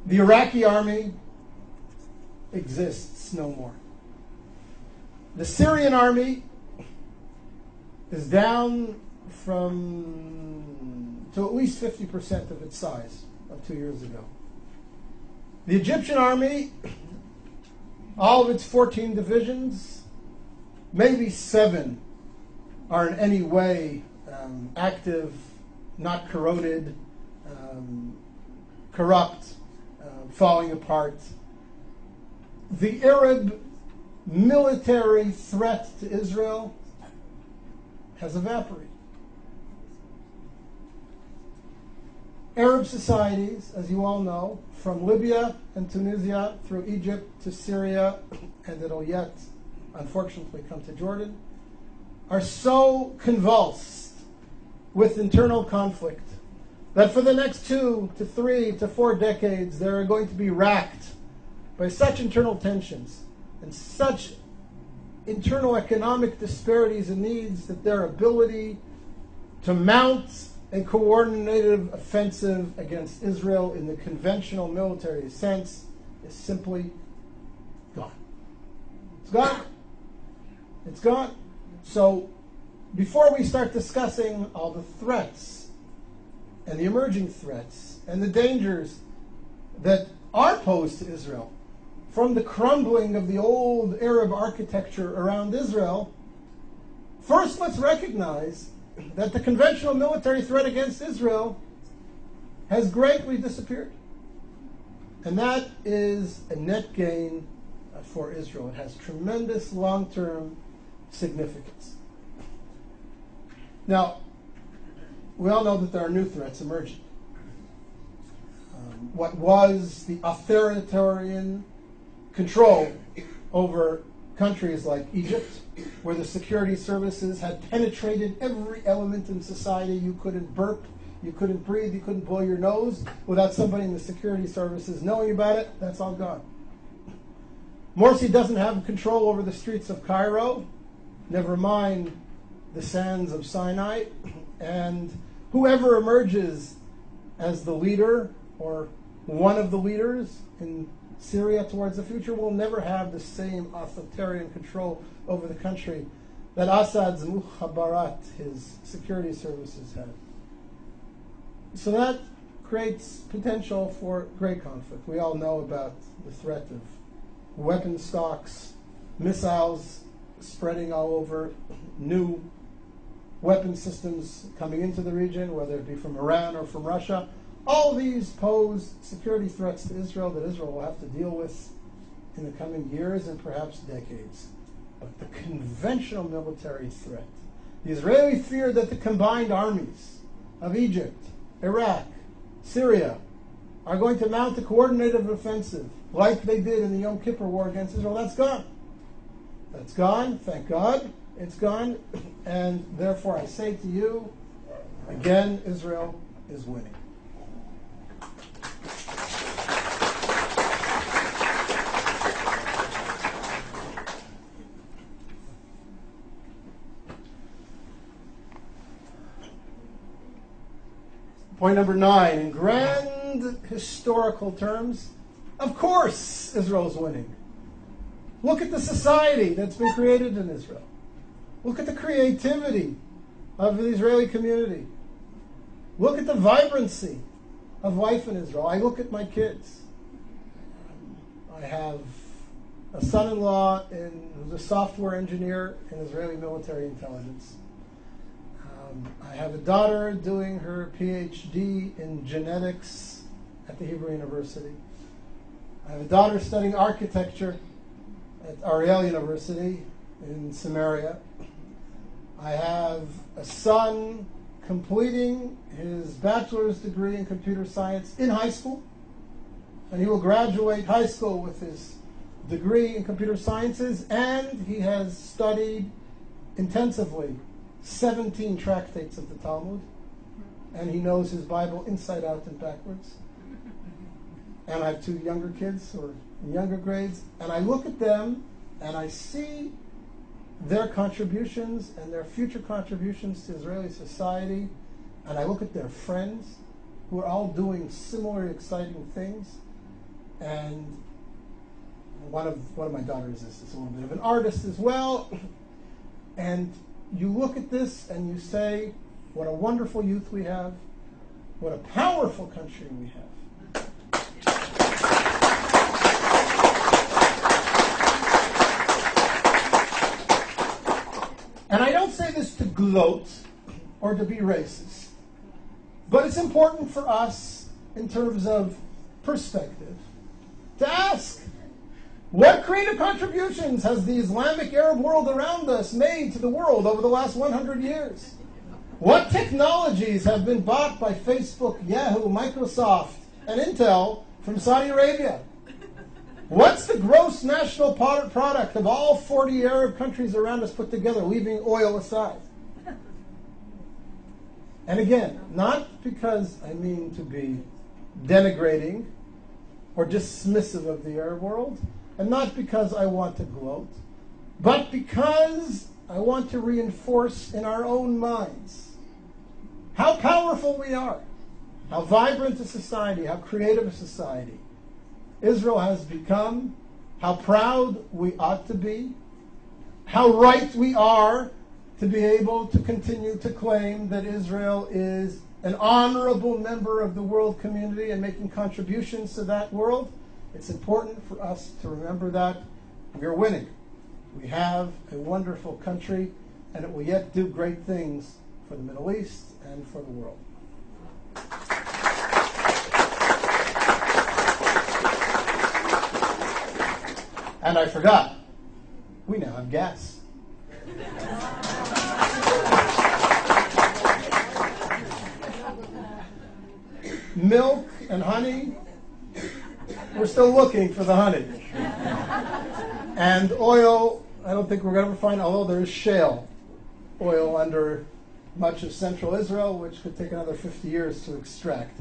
The Iraqi army exists no more. The Syrian army is down to at least 50% of its size of 2 years ago. The Egyptian army, all of its 14 divisions, maybe 7 are in any way active, not corroded, corrupt, falling apart. The Arab military threat to Israel has evaporated. Arab societies, as you all know, from Libya and Tunisia through Egypt to Syria, and it'll yet, unfortunately, come to Jordan, are so convulsed with internal conflict that for the next 2 to 3 to 4 decades, they're going to be racked by such internal tensions and such internal economic disparities and needs that their ability to mount a coordinated offensive against Israel in the conventional military sense is simply gone. It's gone. It's gone. So before we start discussing all the threats and the emerging threats and the dangers that are posed to Israel from the crumbling of the old Arab architecture around Israel, first let's recognize that the conventional military threat against Israel has greatly disappeared. And that is a net gain for Israel. It has tremendous long-term significance. Now, we all know that there are new threats emerging. What was the authoritarian control over countries like Egypt, where the security services had penetrated every element in society. You couldn't burp, you couldn't breathe, you couldn't blow your nose without somebody in the security services knowing about it. That's all gone. Morsi doesn't have control over the streets of Cairo, never mind the sands of Sinai. And whoever emerges as the leader or one of the leaders in Syria towards the future will never have the same authoritarian control over the country that Assad's mukhabarat, his security services, had. So that creates potential for great conflict. We all know about the threat of weapon stocks, missiles spreading all over, new weapon systems coming into the region, whether it be from Iran or from Russia. All these pose security threats to Israel that Israel will have to deal with in the coming years and perhaps decades. But the conventional military threat, the Israeli fear that the combined armies of Egypt, Iraq, Syria are going to mount a coordinated offensive like they did in the Yom Kippur War against Israel, that's gone. That's gone, thank God, it's gone. And therefore I say to you, again, Israel is winning. Point number 9, in grand historical terms, of course Israel is winning. Look at the society that's been created in Israel. Look at the creativity of the Israeli community. Look at the vibrancy of life in Israel. I look at my kids. I have a son-in-law who's a software engineer in Israeli military intelligence. I have a daughter doing her PhD in genetics at the Hebrew University. I have a daughter studying architecture at Ariel University in Samaria. I have a son completing his bachelor's degree in computer science in high school, and he will graduate high school with his degree in computer sciences, and he has studied intensively 17 tractates of the Talmud, and he knows his Bible inside out and backwards. And I have 2 younger kids who are in younger grades, and I look at them and I see their contributions and their future contributions to Israeli society, and I look at their friends who are all doing similar exciting things, And one of my daughters is a little bit of an artist as well. And you look at this and you say, what a wonderful youth we have. What a powerful country we have. And I don't say this to gloat or to be racist, but it's important for us in terms of perspective to ask, what creative contributions has the Islamic Arab world around us made to the world over the last 100 years? What technologies have been bought by Facebook, Yahoo, Microsoft, and Intel from Saudi Arabia? What's the gross national product of all 40 Arab countries around us put together, leaving oil aside? And again, not because I mean to be denigrating or dismissive of the Arab world, and not because I want to gloat, but because I want to reinforce in our own minds how powerful we are, how vibrant a society, how creative a society Israel has become, how proud we ought to be, how right we are to be able to continue to claim that Israel is an honorable member of the world community and making contributions to that world. It's important for us to remember that we are winning. We have a wonderful country, and it will yet do great things for the Middle East and for the world. And I forgot, we now have gas. Milk and honey, we're still looking for the honey. And oil, I don't think we're going to ever find, although there is shale oil under much of central Israel, which could take another 50 years to extract.